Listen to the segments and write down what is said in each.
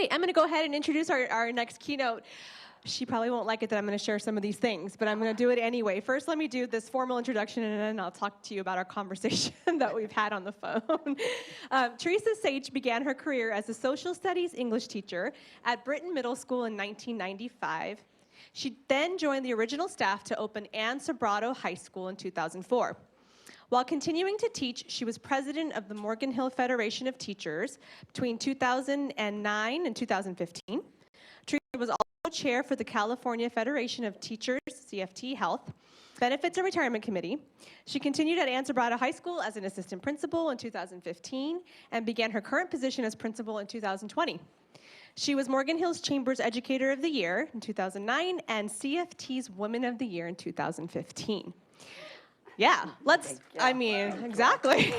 Okay, I'm going to go ahead and introduce our next keynote. She probably won't like it that I'm going to share some of these things, but I'm going to do it anyway. First, let me do this formal introduction, and then I'll talk to you about our conversation that we've had on the phone. Theresa Sage began her career as a social studies English teacher at Britton Middle School in 1995. She then joined the original staff to open Ann Sobrato High School in 2004. While continuing to teach, she was president of the Morgan Hill Federation of Teachers between 2009 and 2015. Theresa was also chair for the California Federation of Teachers, CFT Health, Benefits and Retirement Committee. She continued at Ann Sobrato High School as an assistant principal in 2015 and began her current position as principal in 2020. She was Morgan Hill's Chambers Educator of the Year in 2009 and CFT's Woman of the Year in 2015. Yeah, exactly.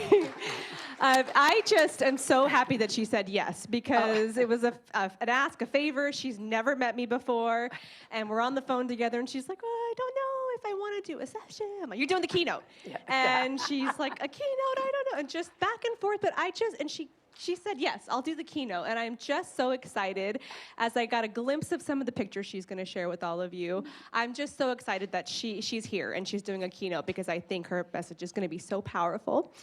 I just am so happy that she said yes, because it was an ask, a favor. She's never met me before, and we're on the phone together, and she's like, oh, I don't know if I want to do a session. I'm like, you're doing the keynote. Yeah. And she's like, a keynote? I don't know. And just back and forth, but she said, yes, I'll do the keynote. And I'm just so excited as I got a glimpse of some of the pictures she's going to share with all of you. I'm just so excited that she's here and she's doing a keynote, because I think her message is going to be so powerful.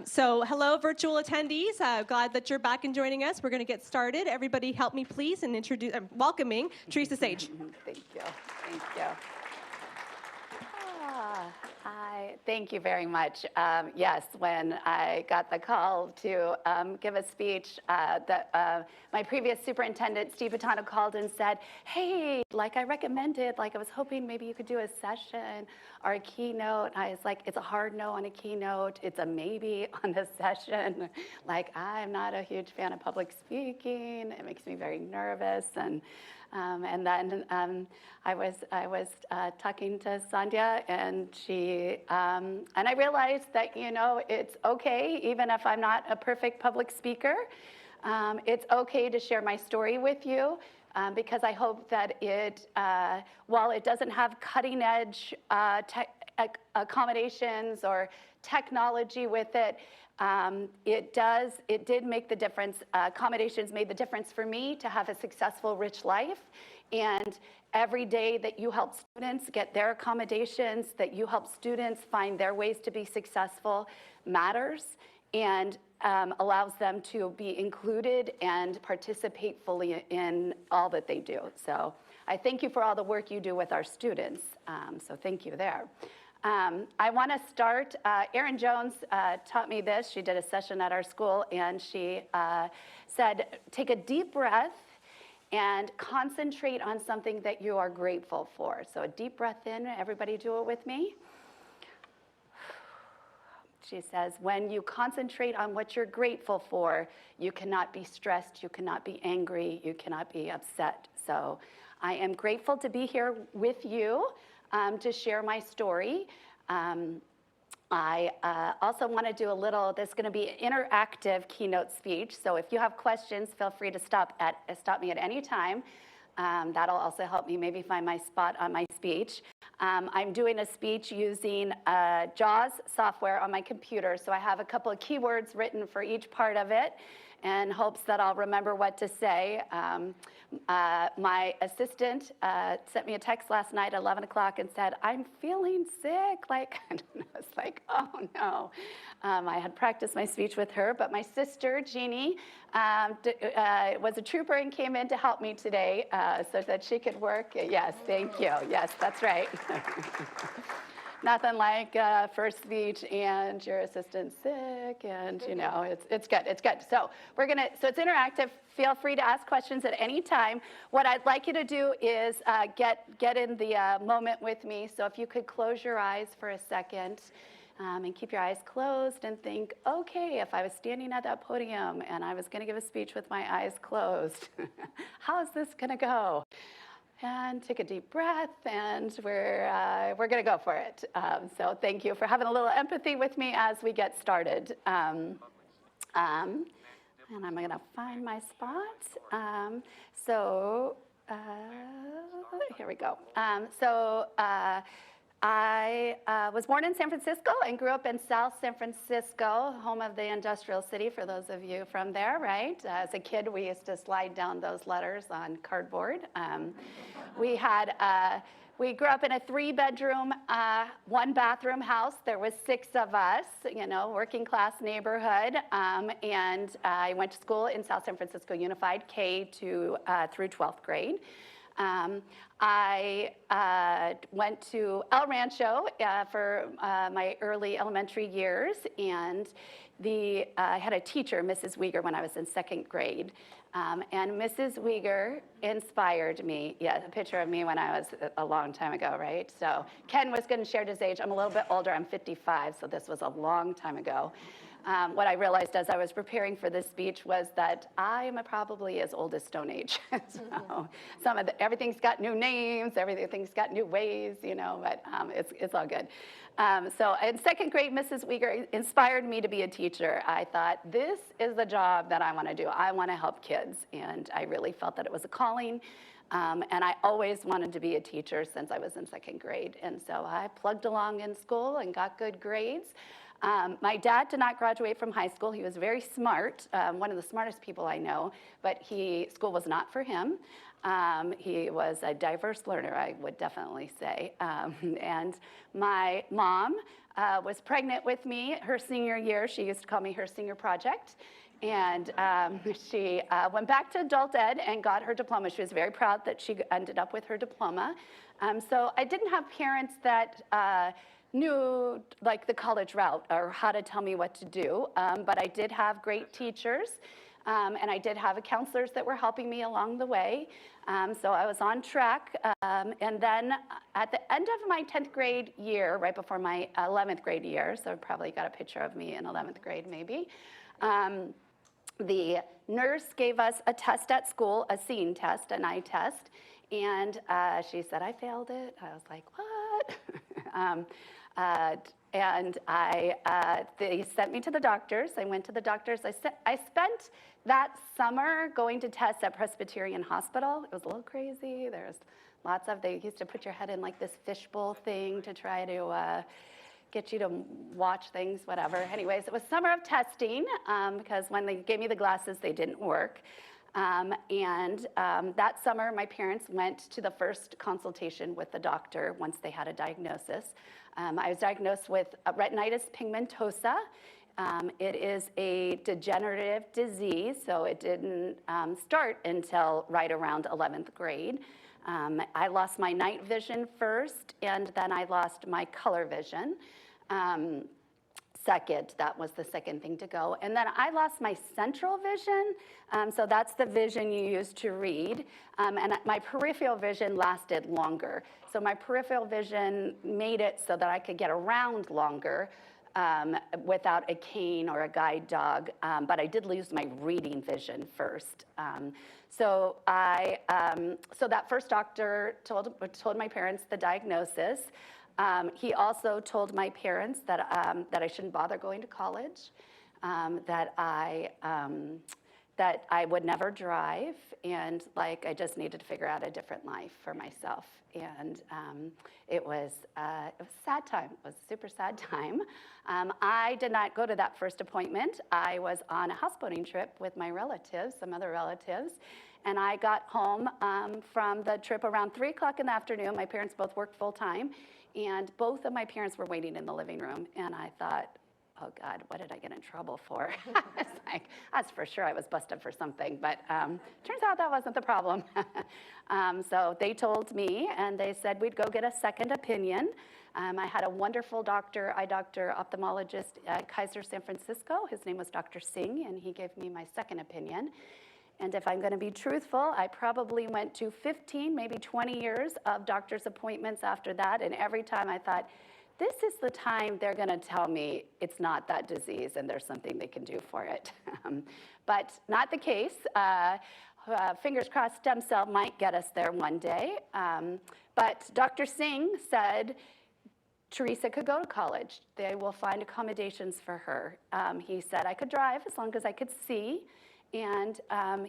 So hello, virtual attendees. Glad that you're back and joining us. We're going to get started. Everybody help me, please, in welcoming Theresa Sage. Thank you. Thank you. Thank you very much. Yes, when I got the call to give a speech, my previous superintendent, Steve Patano, called and said, hey, like I recommended, like I was hoping maybe you could do a session or a keynote. I was like, it's a hard no on a keynote. It's a maybe on a session. Like, I'm not a huge fan of public speaking. It makes me very nervous. And then I was talking to Sandhya, and and I realized that, it's okay, even if I'm not a perfect public speaker, it's okay to share my story with you, because I hope that while it doesn't have cutting edge accommodations or technology with it, it did make the difference. Accommodations made the difference for me to have a successful, rich life. And every day that you help students get their accommodations, that you help students find their ways to be successful, matters and allows them to be included and participate fully in all that they do. So I thank you for all the work you do with our students. So thank you there. I want to start, Erin Jones taught me this. She did a session at our school, and she said, take a deep breath and concentrate on something that you are grateful for. So a deep breath in, everybody do it with me. She says, when you concentrate on what you're grateful for, you cannot be stressed, you cannot be angry, you cannot be upset. So I am grateful to be here with you to share my story. I also want to do this is going to be an interactive keynote speech. So if you have questions, feel free to stop me at any time. That'll also help me maybe find my spot on my speech. I'm doing a speech using JAWS software on my computer. So I have a couple of keywords written for each part of it, in hopes that I'll remember what to say. My assistant sent me a text last night at 11 o'clock and said, I'm feeling sick. Like, I don't know, it's like, oh no. I had practiced my speech with her, but my sister, Jeannie, was a trooper and came in to help me today so that she could work. Yes, thank you. Yes, that's right. Nothing like first speech and your assistant sick, and it's good. It's good. So so it's interactive. Feel free to ask questions at any time. What I'd like you to do is get in the moment with me. So if you could close your eyes for a second. And keep your eyes closed and think, okay, if I was standing at that podium and I was going to give a speech with my eyes closed, how is this going to go? And take a deep breath, and we're going to go for it. So thank you for having a little empathy with me as we get started. And I'm going to find my spot. Here we go. I was born in San Francisco and grew up in South San Francisco, home of the industrial city, for those of you from there, right? As a kid, we used to slide down those letters on cardboard. We grew up in a 3-bedroom, 1-bathroom house. There was 6 of us, working class neighborhood. And I went to school in South San Francisco Unified, K through 12th grade. I went to El Rancho for my early elementary years, and I had a teacher, Mrs. Uyghur, when I was in 2nd grade. And Mrs. Uyghur inspired me. Yeah, a picture of me when I was a long time ago, right? So Ken was going to share his age. I'm a little bit older. I'm 55, so this was a long time ago. What I realized as I was preparing for this speech was that I am probably as old as Stone Age. So everything's got new names, everything's got new ways, but it's all good. So in 2nd grade, Mrs. Uyghur inspired me to be a teacher. I thought, this is the job that I want to do. I want to help kids, and I really felt that it was a calling. And I always wanted to be a teacher since I was in 2nd grade. And so I plugged along in school and got good grades. My dad did not graduate from high school. He was very smart, one of the smartest people I know, but school was not for him. He was a diverse learner, I would definitely say. And my mom was pregnant with me her senior year. She used to call me her senior project. And she went back to adult ed and got her diploma. She was very proud that she ended up with her diploma. So I didn't have parents that knew like the college route or how to tell me what to do, but I did have great teachers, and I did have counselors that were helping me along the way. So I was on track, and then at the end of my 10th grade year, right before my 11th grade year, so probably got a picture of me in 11th grade maybe, the nurse gave us a test at school, a scene test, an eye test, and she said I failed it. I was like, what? And they sent me to the doctors. I went to the doctors. I spent that summer going to tests at Presbyterian Hospital. It was a little crazy. They used to put your head in like this fishbowl thing to try to get you to watch things, whatever. Anyways, it was summer of testing because when they gave me the glasses, they didn't work. That summer, my parents went to the first consultation with the doctor once they had a diagnosis. I was diagnosed with retinitis pigmentosa. It is a degenerative disease, so it didn't start until right around 11th grade. I lost my night vision first, and then I lost my color vision. Second, that was the second thing to go. And then I lost my central vision, so that's the vision you use to read, and my peripheral vision lasted longer. So my peripheral vision made it so that I could get around longer without a cane or a guide dog, but I did lose my reading vision first. So that first doctor told my parents the diagnosis. He also told my parents that I shouldn't bother going to college, that I would never drive, and I just needed to figure out a different life for myself. And it was a sad time. It was a super sad time. I did not go to that first appointment. I was on a houseboating trip with my relatives, some other relatives. And I got home from the trip around 3 o'clock in the afternoon. My parents both worked full time. And both of my parents were waiting in the living room. And I thought, oh God, what did I get in trouble for? It's that's for sure I was busted for something. But turns out that wasn't the problem. So they told me, and they said we'd go get a second opinion. I had a wonderful eye doctor, ophthalmologist at Kaiser San Francisco. His name was Dr. Singh, and he gave me my second opinion. And if I'm going to be truthful, I probably went to 15, maybe 20 years of doctor's appointments after that. And every time I thought, this is the time they're going to tell me it's not that disease and there's something they can do for it. But not the case. Fingers crossed, stem cell might get us there one day. But Dr. Singh said Theresa could go to college. They will find accommodations for her. He said I could drive as long as I could see. And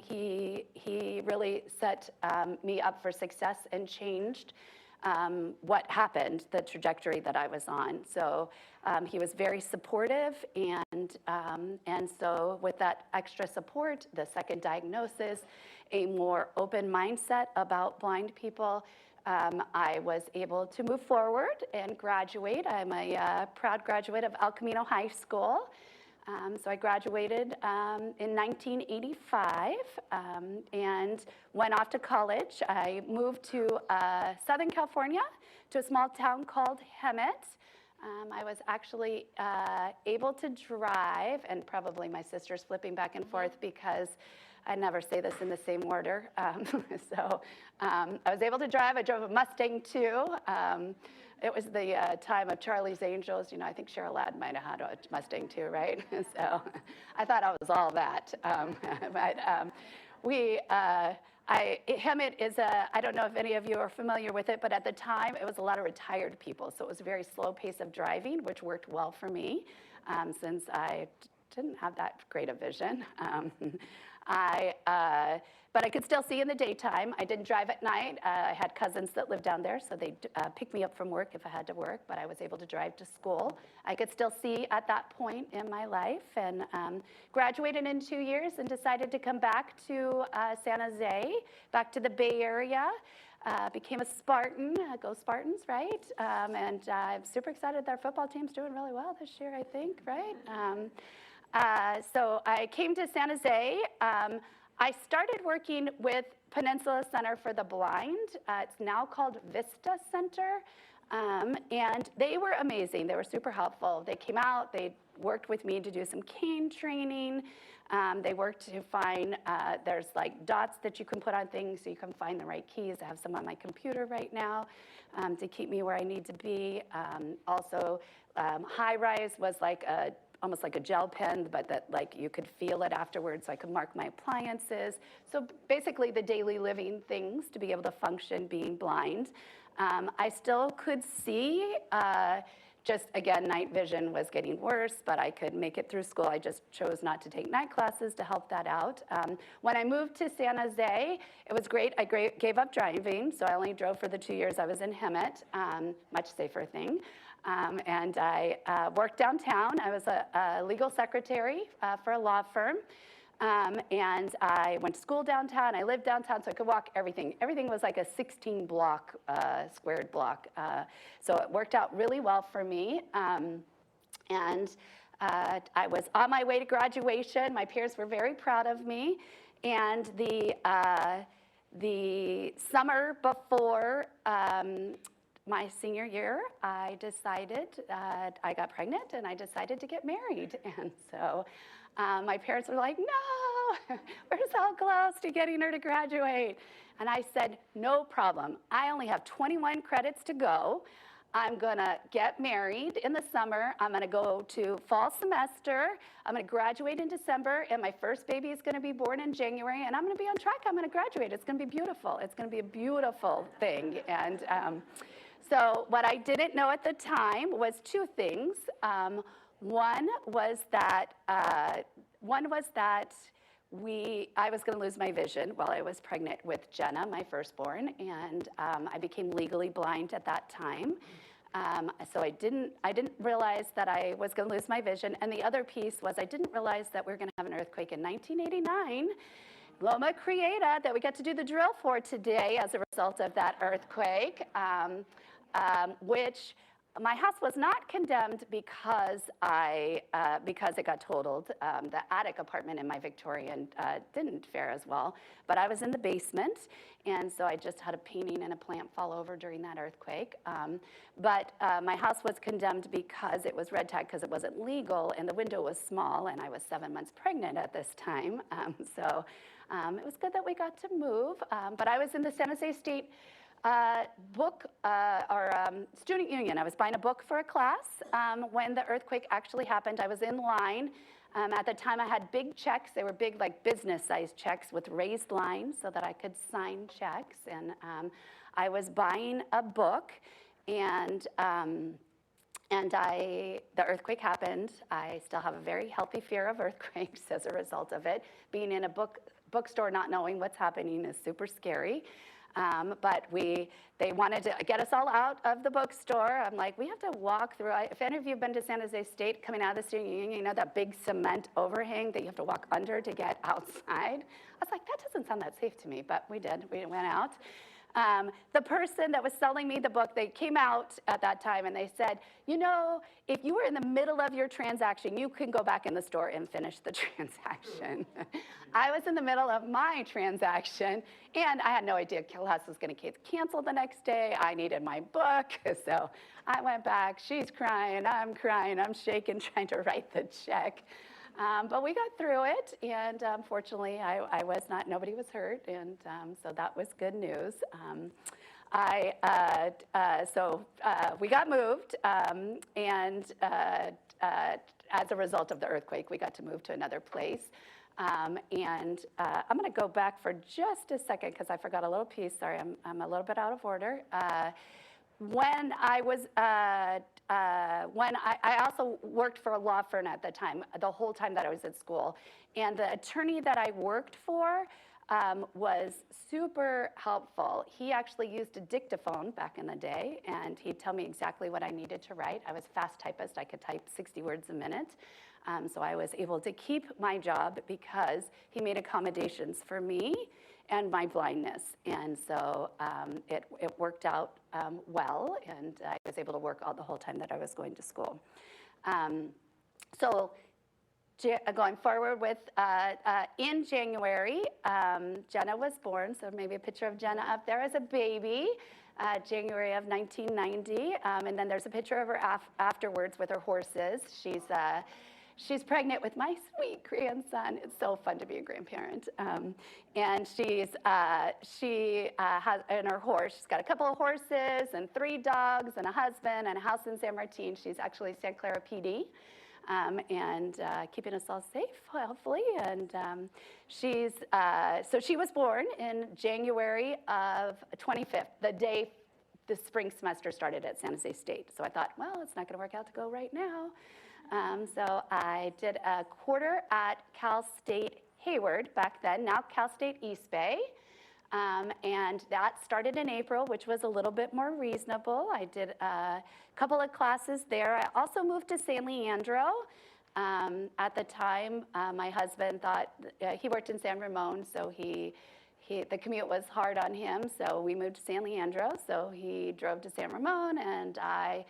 he really set me up for success and changed what happened, the trajectory that I was on. So he was very supportive, and so with that extra support, the second diagnosis, a more open mindset about blind people, I was able to move forward and graduate. I'm a proud graduate of El Camino High School. So I graduated in 1985 and went off to college. I moved to Southern California to a small town called Hemet. I was actually able to drive, and probably my sister's flipping back and forth because I never say this in the same order. So I was able to drive. I drove a Mustang too. It was the time of Charlie's Angels. You know, I think Cheryl Ladd might have had a Mustang too, right? So I thought I was all that. Hemet is I don't know if any of you are familiar with it, but at the time it was a lot of retired people. So it was a very slow pace of driving, which worked well for me since I didn't have that great a vision. But I could still see in the daytime. I didn't drive at night. I had cousins that lived down there, so they'd pick me up from work if I had to work, but I was able to drive to school. I could still see at that point in my life, and graduated in 2 years and decided to come back to San Jose, back to the Bay Area. Became a Spartan, go Spartans, right? And I'm super excited that our football team's doing really well this year, I think, right? So I came to San Jose. I started working with Peninsula Center for the Blind. It's now called Vista Center. And they were amazing. They were super helpful. They came out, they worked with me to do some cane training. They worked to find, there's like dots that you can put on things so you can find the right keys. I have some on my computer right now to keep me where I need to be. Also, High Rise was like almost like a gel pen, but that like you could feel it afterwards, so I could mark my appliances. So basically the daily living things to be able to function being blind. I still could see, just again, night vision was getting worse, but I could make it through school. I just chose not to take night classes to help that out. When I moved to San Jose, it was great. I gave up driving, so I only drove for the 2 years I was in Hemet, much safer thing. And I worked downtown. I was a legal secretary for a law firm. And I went to school downtown. I lived downtown, so I could walk everything. Everything was like a 16-block, squared block. So it worked out really well for me. And I was on my way to graduation. My peers were very proud of me. And the summer before my senior year, I decided, I got pregnant and I decided to get married. And so my parents were like, no, we're so close to getting her to graduate. And I said, no problem. I only have 21 credits to go. I'm gonna get married in the summer. I'm gonna go to fall semester. I'm gonna graduate in December, and my first baby is gonna be born in January, and I'm gonna be on track. I'm gonna graduate. It's gonna be beautiful. It's gonna be a beautiful thing. And so what I didn't know at the time was two things. One was that I was going to lose my vision while I was pregnant with Jenna, my firstborn, and I became legally blind at that time. So I didn't realize that I was going to lose my vision. And the other piece was I didn't realize that we were going to have an earthquake in 1989. Loma Prieta, that we got to do the drill for today as a result of that earthquake, which my house was not condemned because it got totaled. The attic apartment in my Victorian didn't fare as well, but I was in the basement, and so I just had a painting and a plant fall over during that earthquake. But my house was condemned because it was red tagged because it wasn't legal, and the window was small, and I was 7 months pregnant at this time. So it was good that we got to move, but I was in the San Jose State student union. I was buying a book for a class when the earthquake actually happened. I was in line. At the time, I had big checks. They were big, like business-sized checks with raised lines so that I could sign checks. And I was buying a book, and the earthquake happened. I still have a very healthy fear of earthquakes as a result of it. Being in a bookstore not knowing what's happening is super scary. But they wanted to get us all out of the bookstore. I'm like, we have to walk through. If any of you have been to San Jose State, coming out of the student union, you know that big cement overhang that you have to walk under to get outside? I was like, that doesn't sound that safe to me, but we did. We went out. The person that was selling me the book, they came out at that time and they said, you know, if you were in the middle of your transaction, you can go back in the store and finish the transaction. I was in the middle of my transaction, and I had no idea class was going to get canceled the next day. I needed my book, so I went back. She's crying, I'm shaking, trying to write the check. But we got through it, and fortunately, nobody was hurt, and so that was good news. We got moved, and as a result of the earthquake, we got to move to another place. I'm going to go back for just a second because I forgot a little piece. Sorry, I'm a little bit out of order. When I also worked for a law firm at the time, the whole time that I was at school. And the attorney that I worked for was super helpful. He actually used a dictaphone back in the day, and he'd tell me exactly what I needed to write. I was a fast typist. I could type 60 words a minute. So I was able to keep my job because he made accommodations for me and my blindness. And so it worked out well, and I was able to work the whole time that I was going to school. Going forward with, in January, Jenna was born, so maybe a picture of Jenna up there as a baby, January of 1990. And then there's a picture of her afterwards with her horses. She's pregnant with my sweet grandson. It's so fun to be a grandparent. And she has, and her horse, she's got a couple of horses and 3 dogs and a husband and a house in San Martin. She's actually Santa Clara PD. And keeping us all safe, hopefully. And so she was born in January of 25th, the day the spring semester started at San Jose State. So I thought, well, it's not going to work out to go right now. So I did a quarter at Cal State Hayward back then, now Cal State East Bay. And that started in April, which was a little bit more reasonable. I did a couple of classes there. I also moved to San Leandro. At the time, my husband thought, he worked in San Ramon, so the commute was hard on him, so we moved to San Leandro. So he drove to San Ramon, and I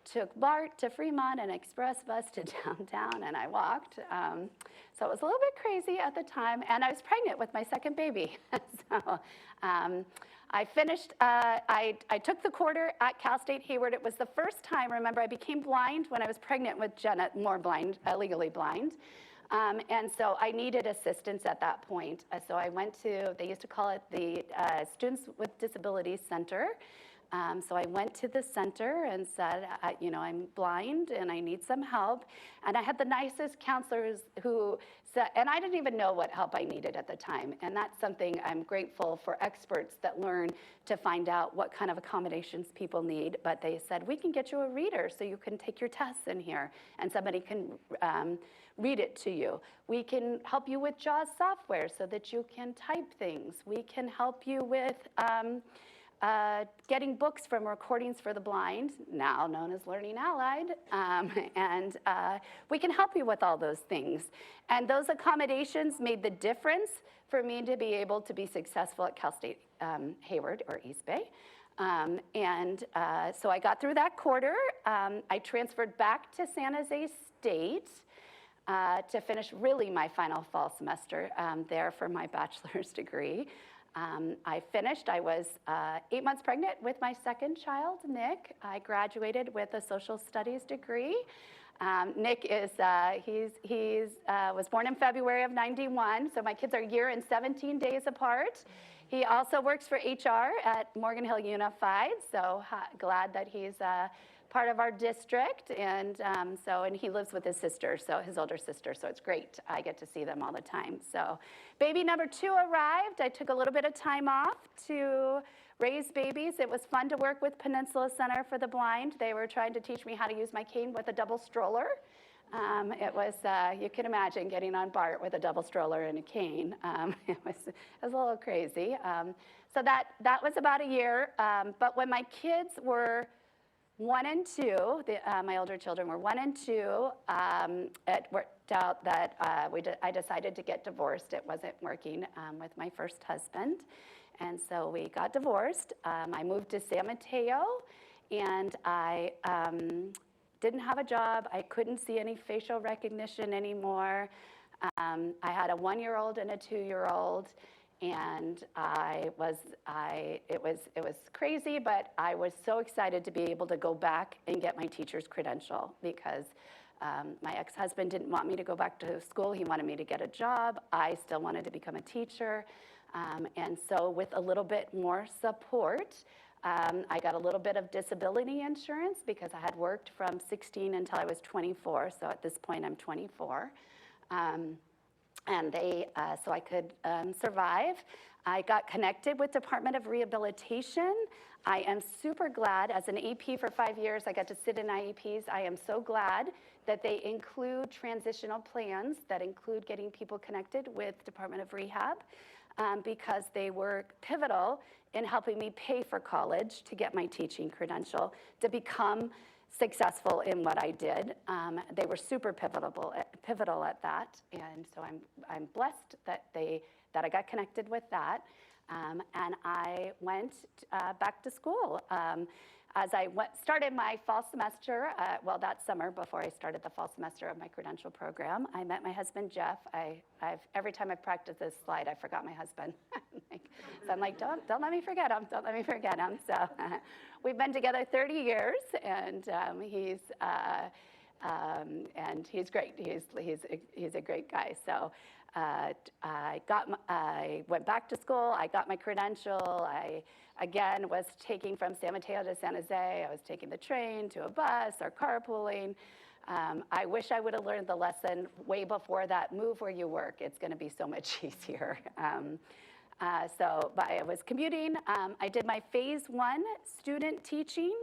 took BART to Fremont and express bus to downtown, and I walked. So it was a little bit crazy at the time, and I was pregnant with my second baby. So I finished, I took the quarter at Cal State Hayward. It was the first time, remember, I became blind when I was pregnant with Jenna, more blind, legally blind. And so I needed assistance at that point. So I went to, they used to call it the Students with Disabilities Center. So I went to the center and said, I'm blind and I need some help. And I had the nicest counselors who said, and I didn't even know what help I needed at the time. And that's something I'm grateful for experts that learn to find out what kind of accommodations people need. But they said, we can get you a reader so you can take your tests in here and somebody can read it to you. We can help you with JAWS software so that you can type things. We can help you with getting books from Recordings for the Blind, now known as Learning Allied, and we can help you with all those things. And those accommodations made the difference for me to be able to be successful at Cal State Hayward, or East Bay. So I got through that quarter. I transferred back to San Jose State to finish really my final fall semester there for my bachelor's degree. I finished. I was 8 months pregnant with my second child, Nick. I graduated with a social studies degree. Nick is, was born in February of '91, so my kids are a year and 17 days apart. He also works for HR at Morgan Hill Unified, so glad that he's part of our district, and he lives with his sister, so his older sister, so it's great. I get to see them all the time. So baby number 2 arrived. I took a little bit of time off to raise babies. It was fun to work with Peninsula Center for the Blind. They were trying to teach me how to use my cane with a double stroller. It was, you can imagine getting on BART with a double stroller and a cane. It was a little crazy. So that was about a year. But when my kids were 1 and 2, my older children were 1 and 2, it worked out that I decided to get divorced. It wasn't working with my first husband. And so we got divorced. I moved to San Mateo, and I didn't have a job. I couldn't see any facial recognition anymore. I had a 1-year-old and a 2-year-old, and it was crazy, but I was so excited to be able to go back and get my teacher's credential because my ex-husband didn't want me to go back to school. He wanted me to get a job. I still wanted to become a teacher. And so with a little bit more support, I got a little bit of disability insurance because I had worked from 16 until I was 24. So at this point, I'm 24. And so I could survive. I got connected with Department of Rehabilitation. I am super glad. As an AP for 5 years, I got to sit in IEPs. I am so glad that they include transitional plans that include getting people connected with Department of Rehab because they were pivotal in helping me pay for college to get my teaching credential, to become successful in what I did. They were super pivotal at that, and so I'm blessed that I got connected with that, and I went back to school. As I started my fall semester, that summer before I started the fall semester of my credential program, I met my husband, Jeff. Every time I practice this slide, I forgot my husband. So I'm like, don't let me forget him, don't let me forget him. So we've been together 30 years, and he's great. He's a great guy. So I went back to school. I got my credential. I again was taking from San Mateo to San Jose. I was taking the train to a bus or carpooling. I wish I would have learned the lesson way before that. Move where you work. It's going to be so much easier. But I was commuting. I did my phase 1 student teaching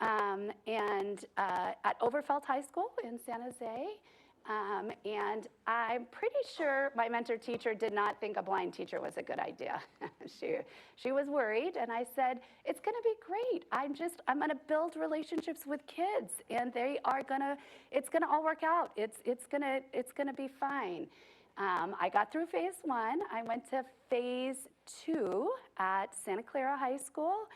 and at Overfeld High School in San Jose. And I'm pretty sure my mentor teacher did not think a blind teacher was a good idea. She was worried, and I said, it's gonna be great. I'm gonna build relationships with kids, and it's gonna all work out. It's gonna be fine. I got through phase 1. I went to phase 2 at Santa Clara High School.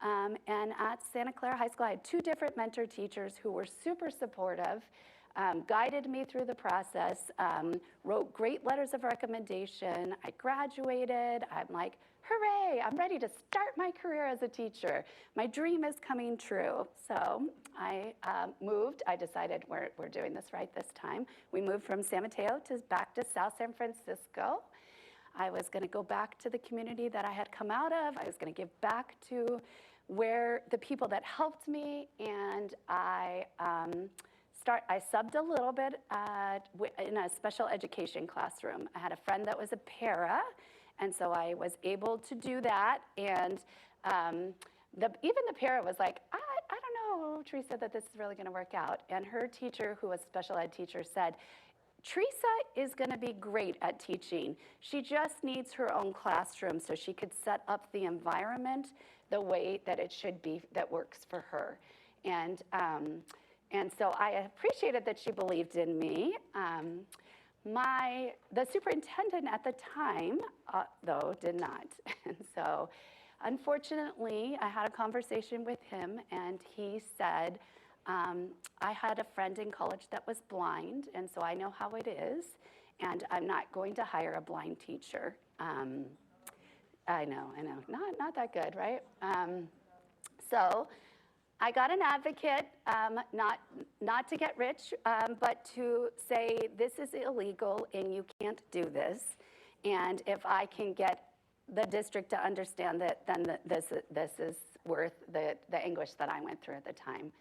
And at Santa Clara High School, I had 2 different mentor teachers who were super supportive. Guided me through the process, wrote great letters of recommendation. I graduated. I'm like, hooray, I'm ready to start my career as a teacher. My dream is coming true. So I moved. I decided we're doing this right this time. We moved from San Mateo back to South San Francisco. I was going to go back to the community that I had come out of. I was going to give back to where the people that helped me, and I subbed a little bit in a special education classroom. I had a friend that was a para, and so I was able to do that. And even the para was like, I don't know, Theresa, that this is really going to work out. And her teacher, who was a special ed teacher, said, Theresa is going to be great at teaching. She just needs her own classroom so she could set up the environment the way that it should be, that works for her. And so I appreciated that she believed in me. The superintendent at the time, though, did not. And so, unfortunately, I had a conversation with him, and he said, I had a friend in college that was blind, and so I know how it is, and I'm not going to hire a blind teacher. I know, not that good, right? So I got an advocate, not to get rich, but to say this is illegal and you can't do this. And if I can get the district to understand that, then this is worth the anguish that I went through at the time.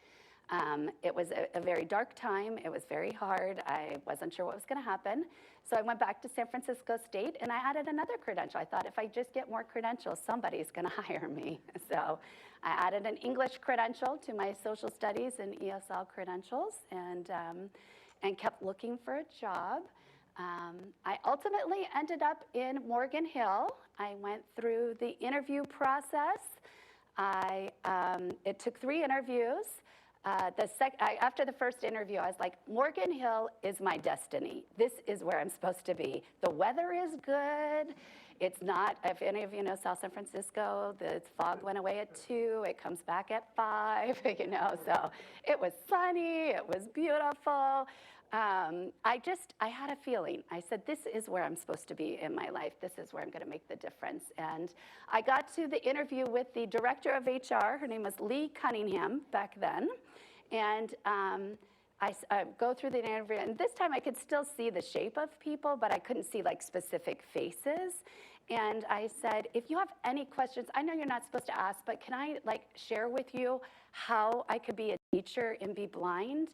It was a very dark time. It was very hard. I wasn't sure what was going to happen. So I went back to San Francisco State, and I added another credential. I thought if I just get more credentials, somebody's going to hire me. So I added an English credential to my social studies and ESL credentials, and and kept looking for a job. I ultimately ended up in Morgan Hill. I went through the interview process. It took 3 interviews. After the first interview, I was like, Morgan Hill is my destiny. This is where I'm supposed to be. The weather is good. It's not, if any of you know South San Francisco, the fog went away at 2, it comes back at 5, so it was sunny, it was beautiful. I had a feeling. I said, this is where I'm supposed to be in my life. This is where I'm going to make the difference. And I got to the interview with the director of HR. Her name was Lee Cunningham back then. And I go through the interview, and this time I could still see the shape of people, but I couldn't see like specific faces. And I said, if you have any questions, I know you're not supposed to ask, but can I share with you how I could be a teacher and be blind?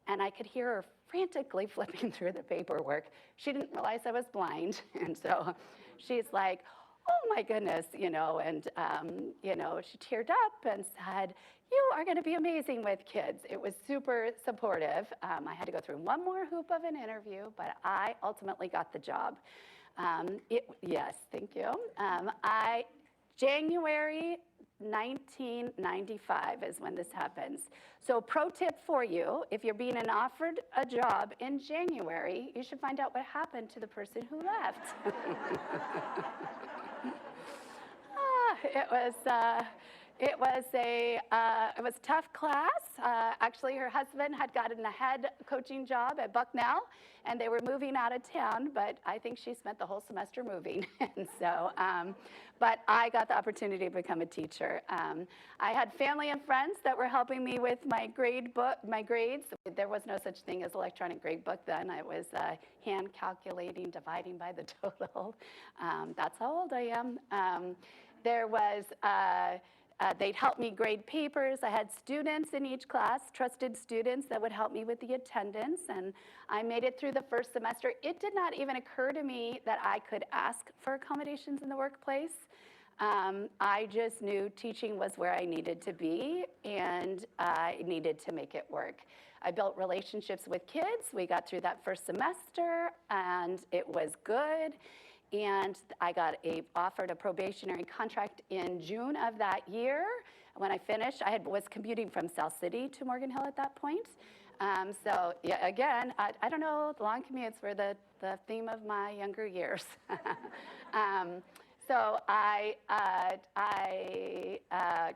And I could hear her frantically flipping through the paperwork. She didn't realize I was blind. And so she's like, oh my goodness, and, she teared up and said, you are going to be amazing with kids. It was super supportive. I had to go through one more hoop of an interview, but I ultimately got the job. Yes, thank you. January 1995 is when this happens. So pro tip for you, if you're being offered a job in January, you should find out what happened to the person who left. It was a tough class. Actually, her husband had gotten a head coaching job at Bucknell, and they were moving out of town, but I think she spent the whole semester moving. And so, but I got the opportunity to become a teacher. I had family and friends that were helping me with my grades. There was no such thing as electronic grade book then. I was hand calculating, dividing by the total. That's how old I am. They'd help me grade papers. I had students in each class, trusted students that would help me with the attendance, and I made it through the first semester. It did not even occur to me that I could ask for accommodations in the workplace. I just knew teaching was where I needed to be, and I needed to make it work. I built relationships with kids. We got through that first semester, and it was good. And I got offered a probationary contract in June of that year. When I finished, was commuting from South City to Morgan Hill at that point. So yeah, again, I don't know, the long commutes were the theme of my younger years. So I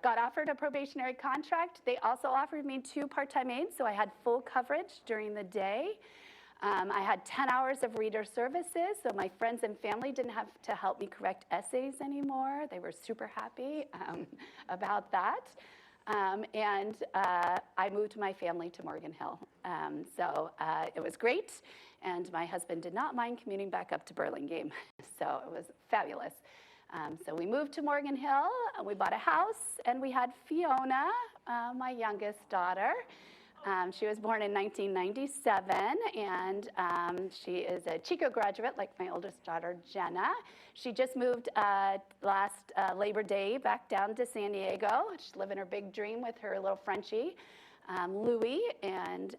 got offered a probationary contract. They also offered me 2 part-time aides, so I had full coverage during the day. I had 10 hours of reader services, so my friends and family didn't have to help me correct essays anymore. They were super happy about that. And I moved my family to Morgan Hill. So it was great, and my husband did not mind commuting back up to Burlingame. So it was fabulous. So we moved to Morgan Hill, and we bought a house, and we had Fiona, my youngest daughter. She was born in 1997, and she is a Chico graduate, like my oldest daughter, Jenna. She just moved last Labor Day back down to San Diego. She's living her big dream with her little Frenchie, Louie, and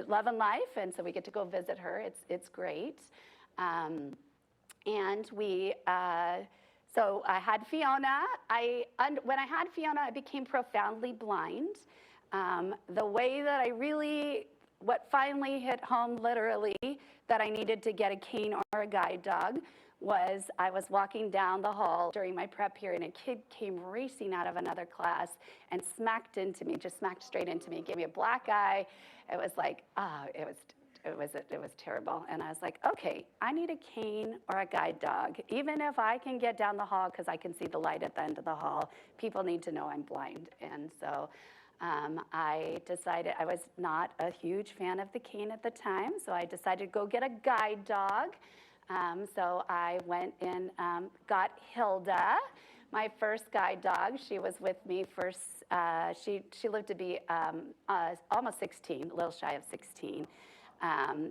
love and life, and so we get to go visit her. It's great. And so I had Fiona. When I had Fiona, I became profoundly blind. The way that what finally hit home literally that I needed to get a cane or a guide dog was I was walking down the hall during my prep period, and a kid came racing out of another class and smacked straight into me, gave me a black eye. It was like, it was terrible. And I was like, okay, I need a cane or a guide dog. Even if I can get down the hall because I can see the light at the end of the hall, people need to know I'm blind. And so I decided, I was not a huge fan of the cane at the time, so I decided to go get a guide dog. So I went and got Hilda, my first guide dog. She was with me first. She lived to be almost 16, a little shy of 16.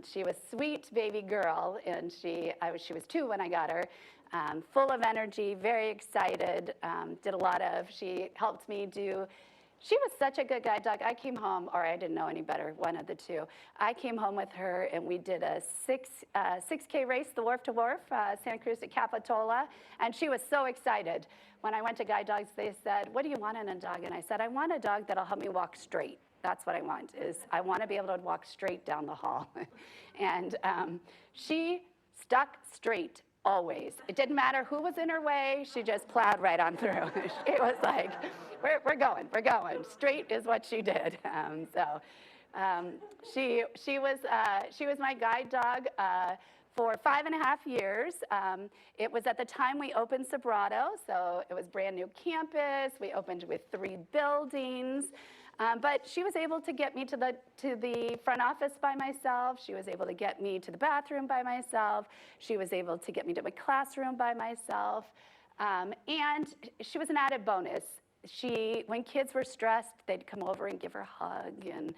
She was a sweet baby girl, and she was 2 when I got her. Full of energy, very excited. She helped me do She was such a good guide dog. I came home, or I didn't know any better, one of the two. I came home with her, and we did a 6K race, the Wharf to Wharf, Santa Cruz to Capitola, and she was so excited. When I went to guide dogs, they said, what do you want in a dog? And I said, I want a dog that'll help me walk straight. That's what I want, is I want to be able to walk straight down the hall. And she stuck straight always. It didn't matter who was in her way. She just plowed right on through. It was like, we're going. Straight is what she did. She was my guide dog for 5.5 years. It was at the time we opened Sobrato, so it was brand new campus. We opened with 3 buildings. But she was able to get me to the front office by myself. She was able to get me to the bathroom by myself. She was able to get me to my classroom by myself. And she was an added bonus. When kids were stressed, they'd come over and give her a hug. And,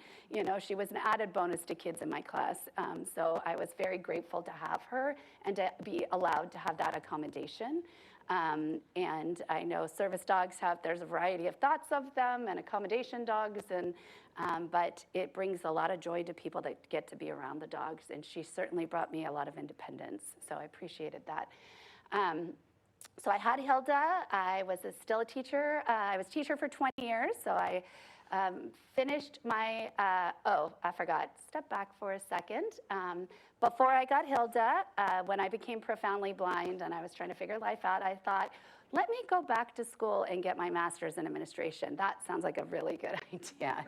she was an added bonus to kids in my class. So I was very grateful to have her and to be allowed to have that accommodation. And I know service dogs there's a variety of thoughts of them, and accommodation dogs, but it brings a lot of joy to people that get to be around the dogs, and she certainly brought me a lot of independence, so I appreciated that. So I had Hilda. I was still a teacher. I was a teacher for 20 years, so I finished my, I forgot. Step back for a second. Before I got Hilda, when I became profoundly blind and I was trying to figure life out, I thought, let me go back to school and get my master's in administration. That sounds like a really good idea.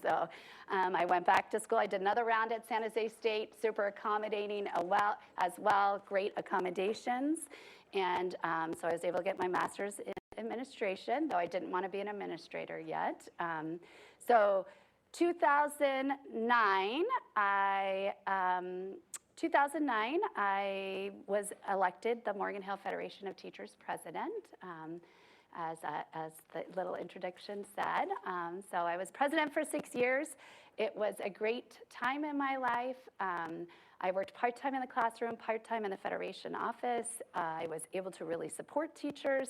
So I went back to school. I did another round at San Jose State, super accommodating as well, great accommodations. And so I was able to get my master's in administration, though I didn't want to be an administrator yet. So 2009, I was elected the Morgan Hill Federation of Teachers president, as the little introduction said. So I was president for 6 years. It was a great time in my life. I worked part-time in the classroom, part-time in the Federation office. I was able to really support teachers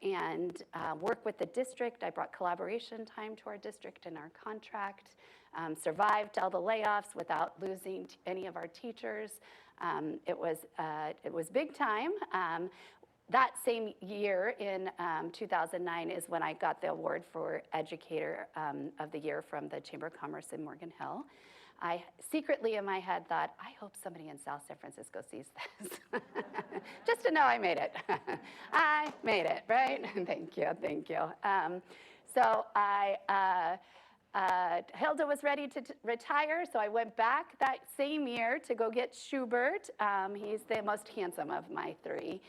and work with the district. I brought collaboration time to our district and our contract, survived all the layoffs without losing any of our teachers. It was big time. That same year in 2009 is when I got the award for Educator of the Year from the Chamber of Commerce in Morgan Hill. I secretly in my head thought, I hope somebody in South San Francisco sees this. Just to know I made it. I made it, right? Thank you. So Hilda was ready to retire, so I went back that same year to go get Schubert. He's the most handsome of my 3.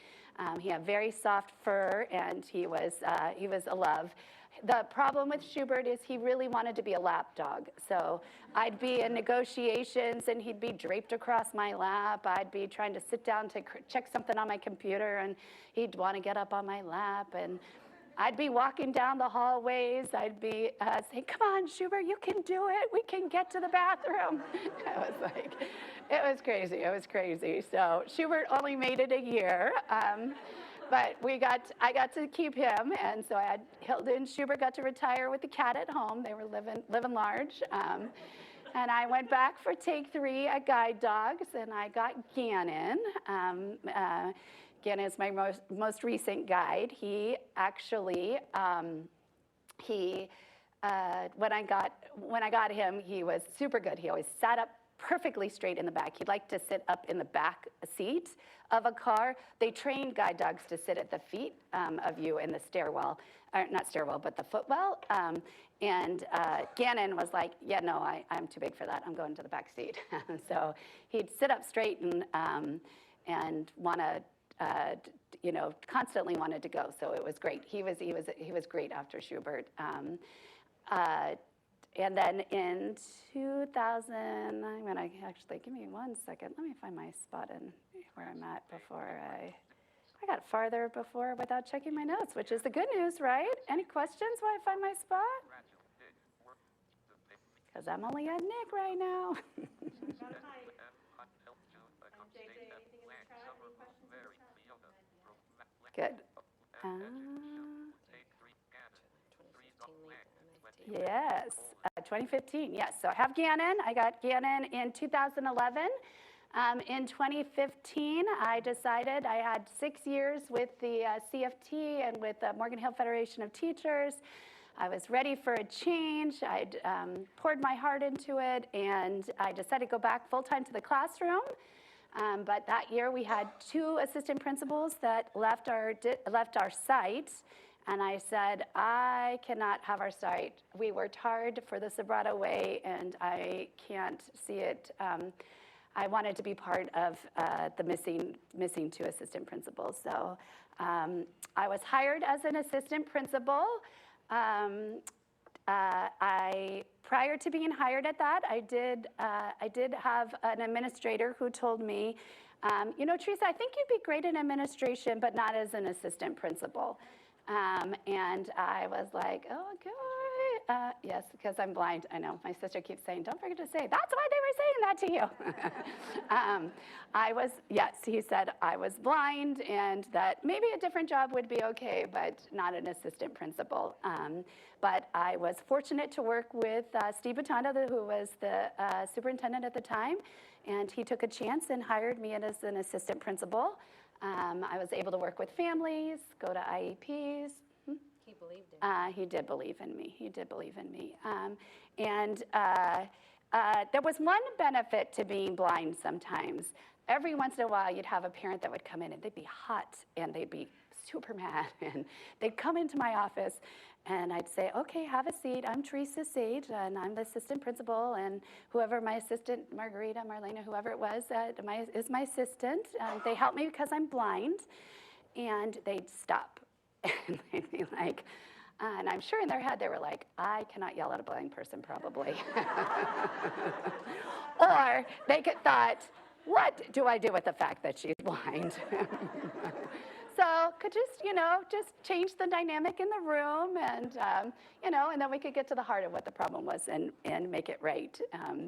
He had very soft fur, and he was a love. The problem with Schubert is he really wanted to be a lap dog. So I'd be in negotiations, and he'd be draped across my lap. I'd be trying to sit down to check something on my computer, and he'd want to get up on my lap. And I'd be walking down the hallways. I'd be saying, come on, Schubert, you can do it. We can get to the bathroom. It was crazy. So Schubert only made it a year. But I got to keep him, and so Hilda and Schubert got to retire with the cat at home. They were living large. And I went back for take 3 at Guide Dogs, and I got Gannon. Gannon is my most recent guide. He actually, when I got him, he was super good. He always sat up perfectly straight in the back. He'd like to sit up in the back seat of a car. They trained guide dogs to sit at the feet of you in the stairwell, or not stairwell, but the footwell. And Gannon was like, yeah, no, I'm too big for that. I'm going to the back seat. So he'd sit up straight and want to, constantly wanted to go. So it was great. He was great after Schubert. And then in 2000, I'm going to actually, give me 1 second. Let me find my spot in where I'm at before I got farther before without checking my notes, which is the good news, right? Any questions while I find my spot? Because I'm only at Nick right now. Good. Yes, 2015, yes. So I have Gannon. I got Gannon in 2011. In 2015, I decided I had 6 years with the CFT and with the Morgan Hill Federation of Teachers. I was ready for a change. I'd poured my heart into it, and I decided to go back full-time to the classroom. But that year, we had 2 assistant principals that left our site. And I said, I cannot have our site. We worked hard for the Sobrato way, and I can't see it. I wanted to be part of the missing 2 assistant principals. So I was hired as an assistant principal. Prior to being hired at that, I did have an administrator who told me, you know, Theresa, I think you'd be great in administration, but not as an assistant principal. And I was like, oh, okay. Yes, because I'm blind. I know. My sister keeps saying, don't forget to say, that's why they were saying that to you. Yes, he said I was blind and that maybe a different job would be okay, but not an assistant principal. But I was fortunate to work with Steve Batondo, who was the superintendent at the time, and he took a chance and hired me as an assistant principal. I was able to work with families, go to IEPs. He believed in you. He did believe in me. He did believe in me. And there was one benefit to being blind sometimes. Every once in a while, you'd have a parent that would come in, and they'd be hot, and they'd be super mad. And they'd come into my office, and I'd say, okay, have a seat. I'm Theresa Sage, and I'm the assistant principal, and whoever my assistant, Margarita, Marlena, whoever it was, is my assistant. They help me because I'm blind, and they'd stop. And they'd be like, and I'm sure in their head they were like, I cannot yell at a blind person, probably. Or they thought, what do I do with the fact that she's blind? So could just change the dynamic in the room, and and then we could get to the heart of what the problem was and make it right.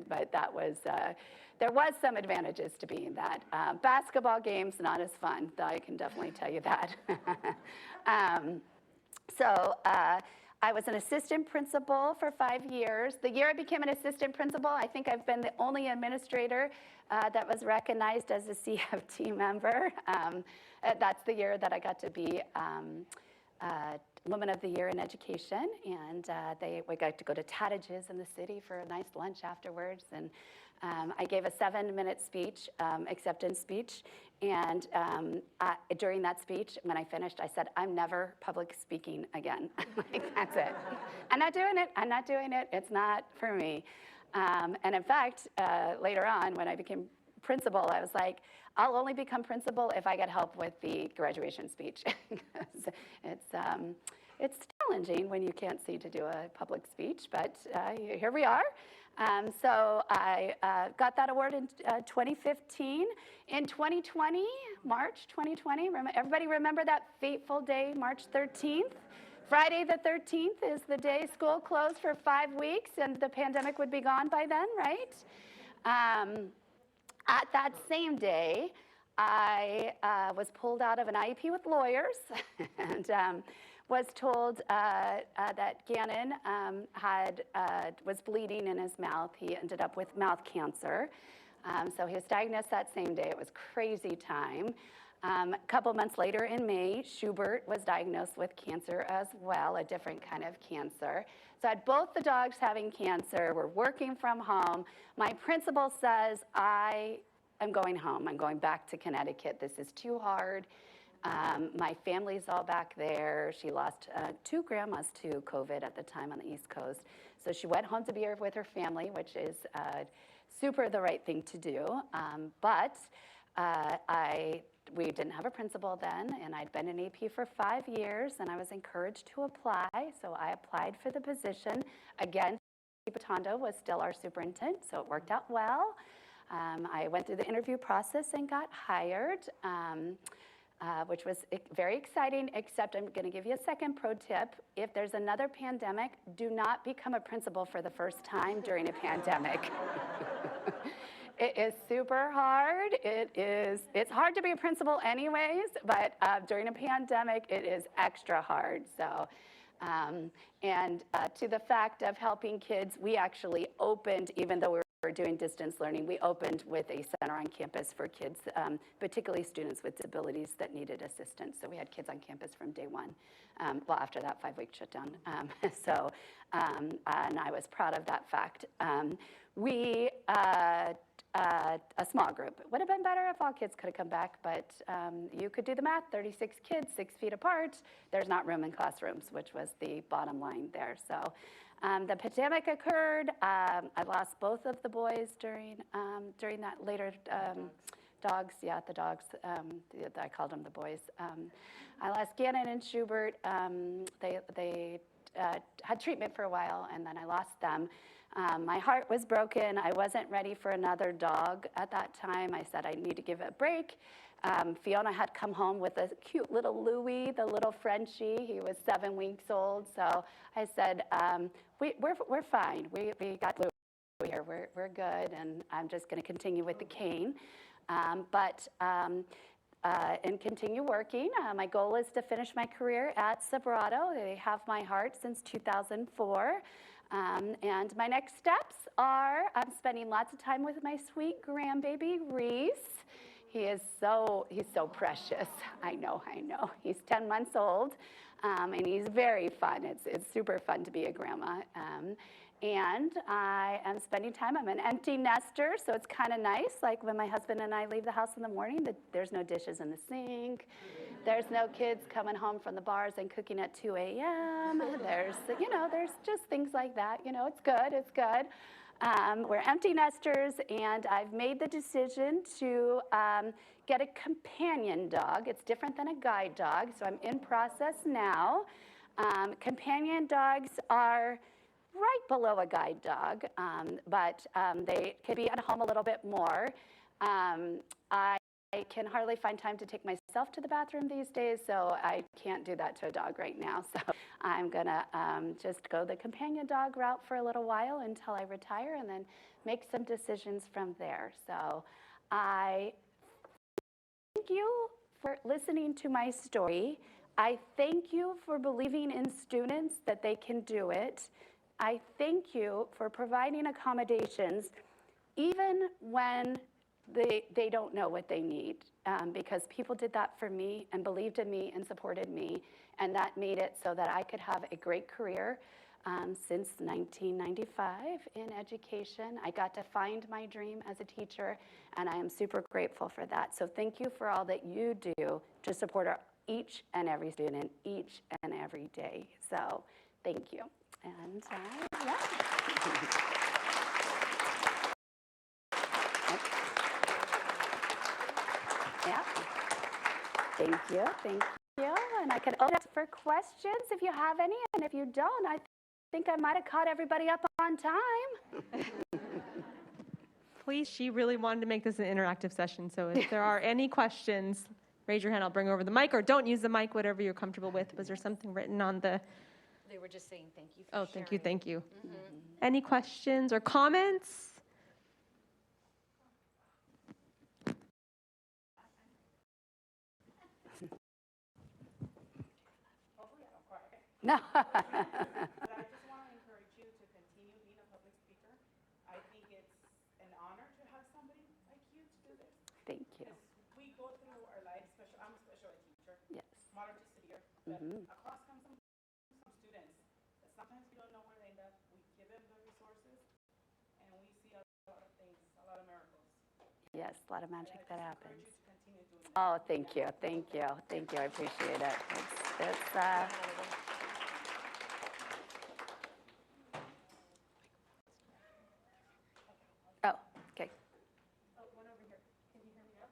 But that was there was some advantages to being that. Basketball games not as fun. I can definitely tell you that. So I was an assistant principal for 5 years. The year I became an assistant principal, I think I've been the only administrator that was recognized as a CFT member. That's the year that I got to be Woman of the Year in Education, and we got to go to Tattages in the city for a nice lunch afterwards. And I gave a 7-minute speech, acceptance speech, and during that speech, when I finished, I said, I'm never public speaking again. Like, that's it. I'm not doing it. I'm not doing it. It's not for me. And in fact, later on, when I became principal, I was like, I'll only become principal if I get help with the graduation speech. It's challenging when you can't see to do a public speech, but here we are. So I got that award in 2015. In 2020, March 2020, everybody remember that fateful day, March 13th? Friday the 13th is the day school closed for 5 weeks, and the pandemic would be gone by then, right? At that same day, I was pulled out of an IEP with lawyers and was told that Gannon was bleeding in his mouth. He ended up with mouth cancer. So he was diagnosed that same day. It was crazy time. A couple months later in May, Schubert was diagnosed with cancer as well, a different kind of cancer. So I had both the dogs having cancer. We're working from home. My principal says, I am going home. I'm going back to Connecticut. This is too hard. My family's all back there. She lost 2 grandmas to COVID at the time on the East Coast. So she went home to be with her family, which is super the right thing to do. But we didn't have a principal then, and I'd been an AP for 5 years, and I was encouraged to apply. So I applied for the position. Again, Batondo was still our superintendent, so it worked out well. I went through the interview process and got hired, which was very exciting, except I'm going to give you a second pro tip. If there's another pandemic, do not become a principal for the first time during a pandemic. It is super hard. It's hard to be a principal anyways, but during a pandemic, it is extra hard. So And to the fact of helping kids, we actually opened, even though we were doing distance learning, we opened with a center on campus for kids, particularly students with disabilities that needed assistance. So we had kids on campus from day one. Well, after that 5-week shutdown. And I was proud of that fact. A small group. It would have been better if all kids could have come back, but you could do the math, 36 kids, 6 feet apart. There's not room in classrooms, which was the bottom line there. So the pandemic occurred. I lost both of the boys during that later, dogs, yeah, the dogs, I called them the boys. I lost Gannon and Schubert. They had treatment for a while, and then I lost them. My heart was broken. I wasn't ready for another dog at that time. I said I need to give it a break. Fiona had come home with a cute little Louie, the little Frenchie. He was 7 weeks old. So I said, we're fine. We got Louie here. We're good. And I'm just going to continue with the cane. And continue working. My goal is to finish my career at Sobrato. They have my heart since 2004. And my next steps are I'm spending lots of time with my sweet grandbaby, Reese. He's so precious. I know. He's 10 months old, and he's very fun. It's super fun to be a grandma. And I am spending time. I'm an empty nester, so it's kind of nice. Like when my husband and I leave the house in the morning, there's no dishes in the sink. There's no kids coming home from the bars and cooking at 2 a.m. There's just things like that. It's good. We're empty nesters, and I've made the decision to get a companion dog. It's different than a guide dog, so I'm in process now. Companion dogs are right below a guide dog, but they can be at home a little bit more. I can hardly find time to take myself to the bathroom these days, so I can't do that to a dog right now. So I'm gonna just go the companion dog route for a little while until I retire, and then make some decisions from there. So I thank you for listening to my story. I thank you for believing in students that they can do it. I thank you for providing accommodations even when they don't know what they need, because people did that for me and believed in me and supported me, and that made it so that I could have a great career since 1995 in education. I got to find my dream as a teacher, and I am super grateful for that. So thank you for all that you do to support each and every student each and every day. So thank you. And yeah. Yeah. Thank you. And I can open up for questions if you have any, and if you don't, I think I might have caught everybody up on time. Please, she really wanted to make this an interactive session, so if there are any questions, raise your hand, I'll bring over the mic, or don't use the mic, whatever you're comfortable with. Was there something written on the... They were just saying thank you for sharing. Oh, thank you. Mm-hmm. Any questions or comments? No. But I just want to encourage you to continue being a public speaker. I think it's an honor to have somebody like you to do this. Thank you. We go through our lives, I'm a special ed teacher. Yes. Modern to severe. But across comes some students that sometimes we don't know where they end up. We give them the resources, and we see a lot of things, a lot of miracles. Yes, a lot of magic that happens. I encourage you to continue doing that. Oh, thank you. I appreciate it. It's Oh, okay. Oh, one over here. Can you hear me now?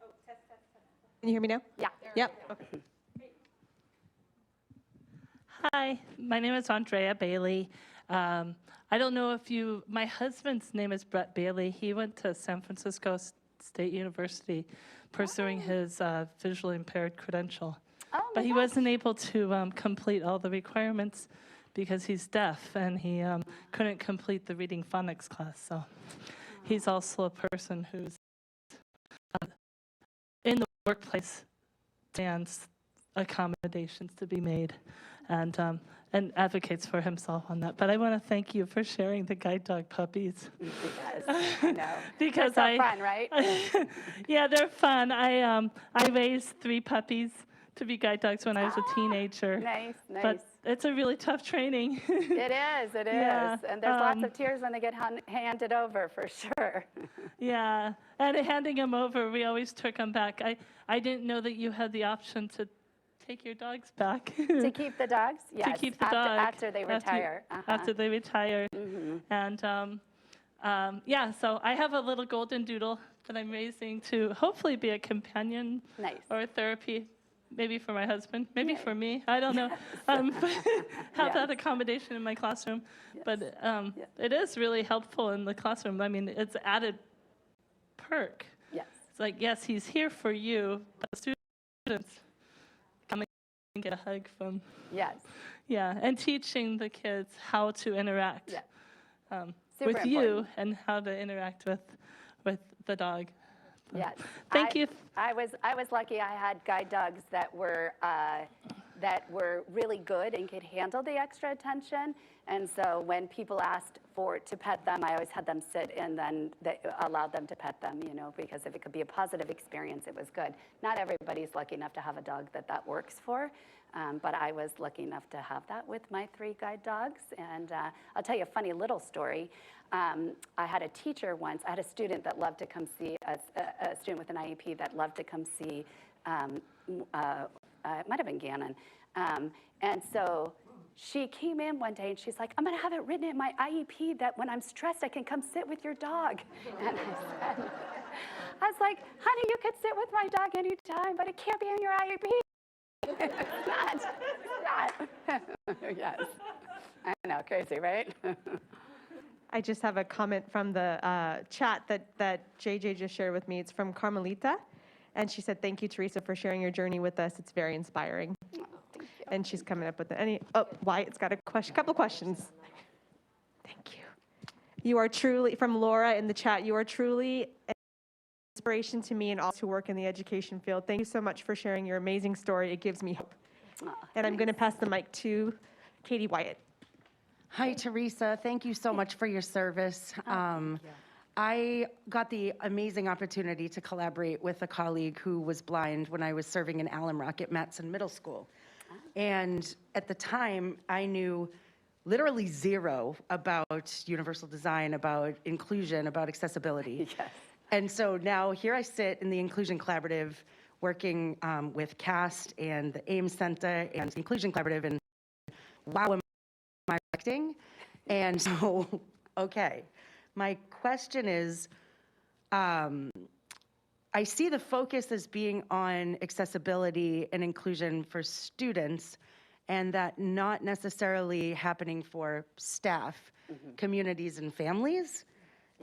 Oh, test. Can you hear me now? Yeah. Yep. Okay. Hi, my name is Andrea Bailey. I don't know if my husband's name is Brett Bailey. He went to San Francisco State University pursuing his visually impaired credential. Oh, But he wasn't able to complete all the requirements because he's deaf, and he couldn't complete the reading phonics class. So he's also a person who's workplace stands accommodations to be made, and advocates for himself on that. But I want to thank you for sharing the guide dog puppies. Yes, I know. Because They're so fun, right? Yeah, they're fun. I raised 3 puppies to be guide dogs when I was a teenager. Nice, nice. But it's a really tough training. It is. Yeah, And there's lots of tears when they get handed over, for sure. Yeah, and handing them over, we always took them back. I didn't know that you had the option to take your dogs back. To keep the dogs? Yes. To keep the dog. After they retire. After they retire. And yeah, so I have a little golden doodle that I'm raising to hopefully be a companion Nice. or a therapy, maybe for my husband, maybe for me, I don't know. Have Yes. that accommodation in my classroom. But it is really helpful in the classroom. I mean, it's added perk. Yes. It's like, yes, he's here for you, but students come and get a hug from, Yes. yeah, and teaching the kids how to interact Yeah. with Super you important. and how to interact with the dog. Yes. Thank you. I was lucky. I had guide dogs that were really good and could handle the extra attention. And so when people asked to pet them, I always had them sit and then they allowed them to pet them, because if it could be a positive experience, it was good. Not everybody's lucky enough to have a dog that works for, but I was lucky enough to have that with my 3 guide dogs. And I'll tell you a funny little story. I had a teacher once, I had a student that loved to come see, a student with an IEP that loved to come see, it might have been Gannon. And so she came in one day and she's like, I'm going to have it written in my IEP that when I'm stressed, I can come sit with your dog. And I was like, honey, you could sit with my dog anytime, but it can't be in your IEP. It's not. Yes. I know, crazy, right? I just have a comment from the chat that JJ just shared with me. It's from Carmelita, and she said, thank you, Theresa, for sharing your journey with us. It's very inspiring. And she's coming up with Wyatt's got a couple questions. Thank you. You are truly, from Laura in the chat, you are truly an inspiration to me and all who work in the education field. Thank you so much for sharing your amazing story. It gives me hope. And I'm going to pass the mic to Katie Wyatt. Hi, Theresa. Thank you so much for your service. I got the amazing opportunity to collaborate with a colleague who was blind when I was serving in Alum Rock at Matson Middle School. And at the time, I knew literally zero about universal design, about inclusion, about accessibility. Yes. And so now here I sit in the Inclusion Collaborative working with CAST and the AIM Center and the Inclusion Collaborative, and wow, am I acting? And so, okay, my question is, I see the focus as being on accessibility and inclusion for students, and that not necessarily happening for staff, communities, and families.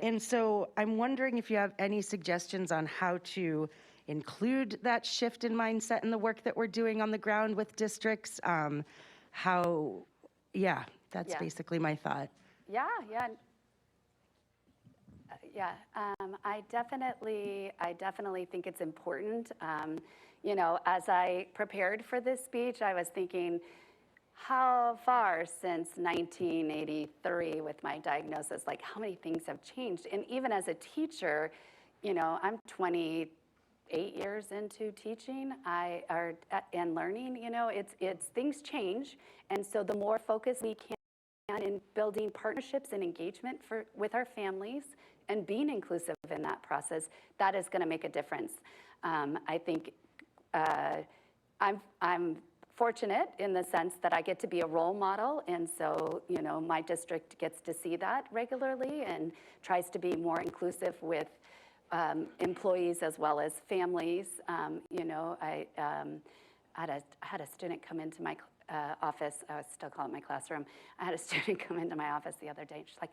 And so I'm wondering if you have any suggestions on how to include that shift in mindset in the work that we're doing on the ground with districts. That's basically my thought. Yeah. I definitely think it's important. As I prepared for this speech, I was thinking, how far since 1983 with my diagnosis, like how many things have changed? And even as a teacher, I'm 28 years into teaching and learning, it's things change. And so the more focus we can in building partnerships and engagement with our families and being inclusive in that process, that is going to make a difference. I think I'm fortunate in the sense that I get to be a role model, and so my district gets to see that regularly and tries to be more inclusive with employees as well as families. I had a student come into my office. I still call it my classroom. I had a student come into my office the other day, and she's like,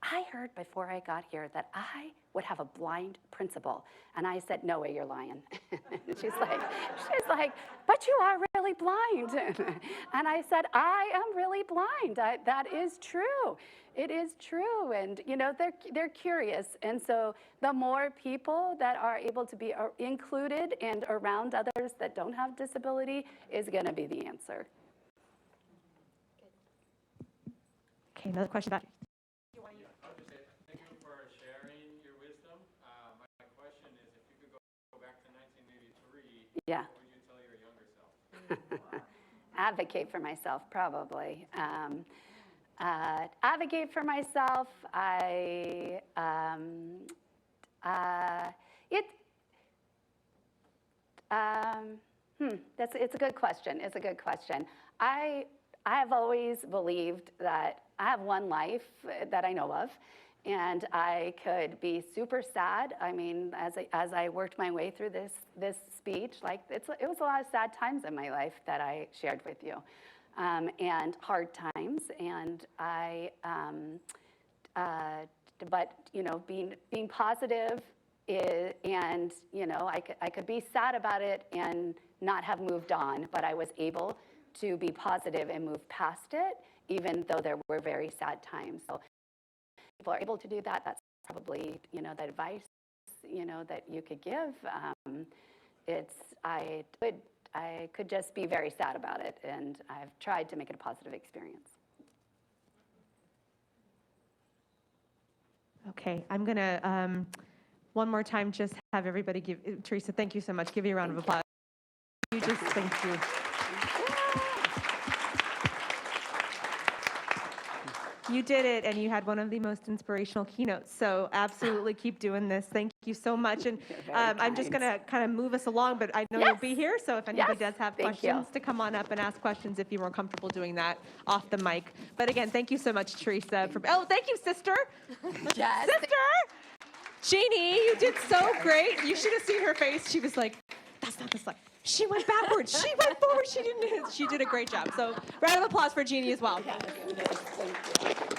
I heard before I got here that I would have a blind principal. And I said, no way, you're lying. She's like, but you are really really blind. And I said, I am really blind. That is true. It is true. And, you know, they're curious. And so the more people that are able to be included and around others that don't have disability is going to be the answer. Okay, another question back. I'll just say thank you for sharing your wisdom. My question is, if you could go back to 1983, Yeah. what would you tell your younger self? Advocate for myself, probably. Advocate for myself. It's a good question. It's a good question. I have always believed that I have one life that I know of, and I could be super sad. I mean, as I worked my way through this speech, like it was a lot of sad times in my life that I shared with you, and hard times. And but you know, being positive and you know, I could be sad about it and not have moved on, but I was able to be positive and move past it, even though there were very sad times. So people are able to do that. That's probably, you know, the advice, you know, that you could give. I could just be very sad about it, and I've tried to make it a positive experience. Okay, I'm gonna one more time just have everybody give Theresa. Thank you so much. Give you a round of applause. You just thank you. You did it, and you had one of the most inspirational keynotes. So absolutely keep doing this. Thank you so much. And I'm just gonna kind of move us along, but I know you'll be here. So if anybody does have questions, to come on up and ask questions if you're more comfortable doing that off the mic. But again, thank you so much, Theresa. Thank you, sister. Yes. Sister. Jeannie, you did so great. You should have seen her face. She was like, that's not the slide. She went backwards. She went forward. She did a great job. So round of applause for Jeannie as well. Thank you.